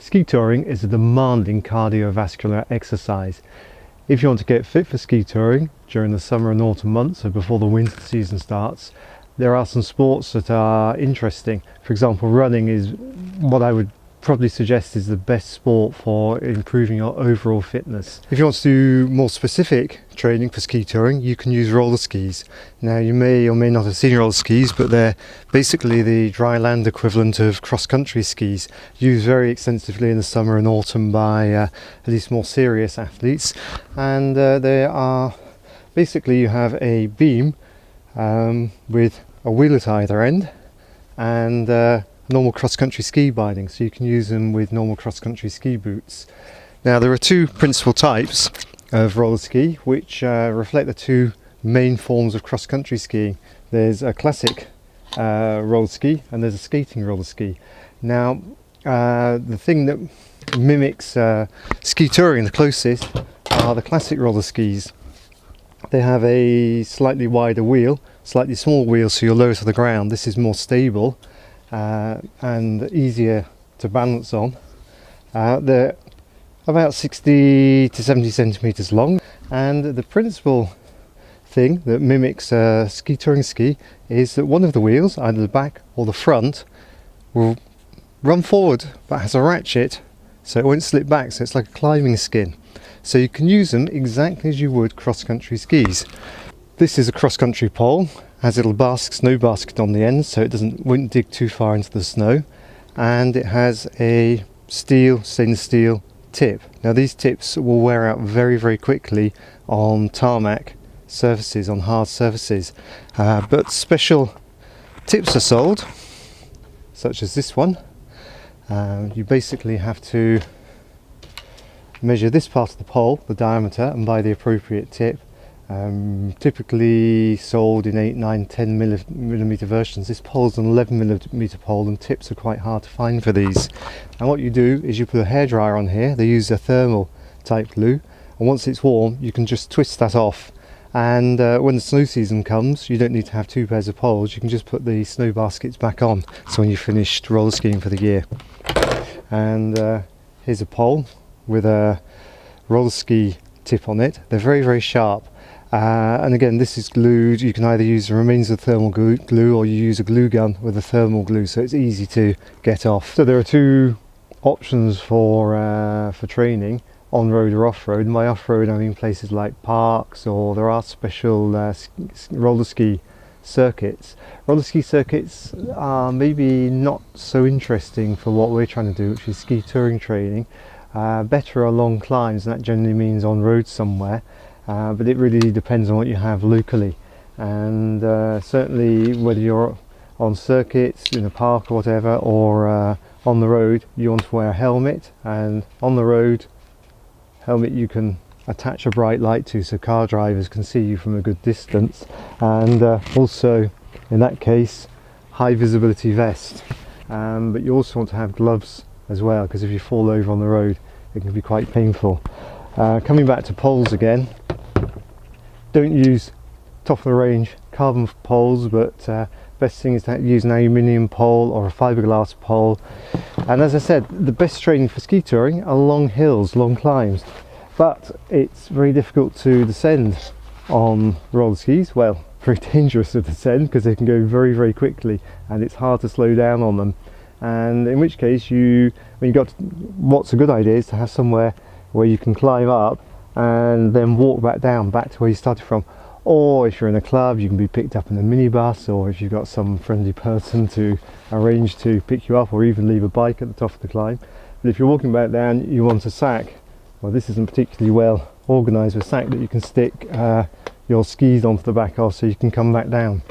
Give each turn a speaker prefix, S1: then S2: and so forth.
S1: Ski touring is a demanding cardiovascular exercise. If you want to get fit for ski touring during the summer and autumn months, so before the winter season starts, there are some sports that are interesting. For example, running is what I would probably suggest is the best sport for improving your overall fitness. If you want to do more specific training for ski touring, you can use roller skis. Now, you may or may not have seen roller skis, but they're basically the dry land equivalent of cross-country skis, used very extensively in the summer and autumn by at least more serious athletes. And they are basically, you have a beam with a wheel at either end and normal cross-country ski binding, so you can use them with normal cross-country ski boots. Now, there are two principal types of roller ski which reflect the two main forms of cross-country skiing. There's a classic roller ski and there's a skating roller ski. Now, the thing that mimics ski touring the closest are the classic roller skis. They have a slightly wider wheel, slightly smaller wheel, so you're lower to the ground. This is more stable and easier to balance on. They're about 60 to 70 centimeters long, and the principal thing that mimics ski touring ski is that one of the wheels, either the back or the front, will run forward but has a ratchet so it won't slip back, so it's like a climbing skin. So you can use them exactly as you would cross-country skis. This is a cross-country pole, has a little snow basket on the end so it won't dig too far into the snow, and it has a stainless steel tip. Now, these tips will wear out very quickly on tarmac surfaces, on hard surfaces, but special tips are sold, such as this one. You basically have to measure this part of the pole, the diameter, and buy the appropriate tip. Typically sold in 8, 9, 10 millimeter versions. This pole is an 11 millimeter pole, and tips are quite hard to find for these. And what you do is you put a hairdryer on here. They use a thermal type glue, and once it's warm you can just twist that off, and when the snow season comes you don't need to have two pairs of poles. You can just put the snow baskets back on, so when you've finished roller skiing for the year. And here's a pole with a roller ski tip on it. They're very sharp. And again, this is glued. You can either use the remains of thermal glue or you use a glue gun with a thermal glue, so it's easy to get off. So there are two options for training, on road or off road. By off road I mean places like parks, or there are special roller ski circuits. Roller ski circuits are maybe not so interesting for what we're trying to do, which is ski touring training. Better are long climbs, and that generally means on road somewhere. But it really depends on what you have locally, and certainly whether you're on circuits in a park or whatever, or on the road, you want to wear a helmet. And on the road, helmet you can attach a bright light to, so car drivers can see you from a good distance, and also in that case high visibility vest. But you also want to have gloves as well, because if you fall over on the road it can be quite painful. Coming back to poles again, don't use top of the range carbon poles, but best thing is to use an aluminium pole or a fiberglass pole. And as I said, the best training for ski touring are long hills, long climbs, but it's very difficult to descend on roller skis. Well, very dangerous to descend because they can go very quickly, and it's hard to slow down on them. And in which case what's a good idea is to have somewhere where you can climb up and then walk back down, back to where you started from. Or if you're in a club, you can be picked up in a minibus, or if you've got some friendly person to arrange to pick you up, or even leave a bike at the top of the climb. But if you're walking back down, you want a sack. Well, this isn't particularly well organised with a sack that you can stick your skis onto the back of, so you can come back down.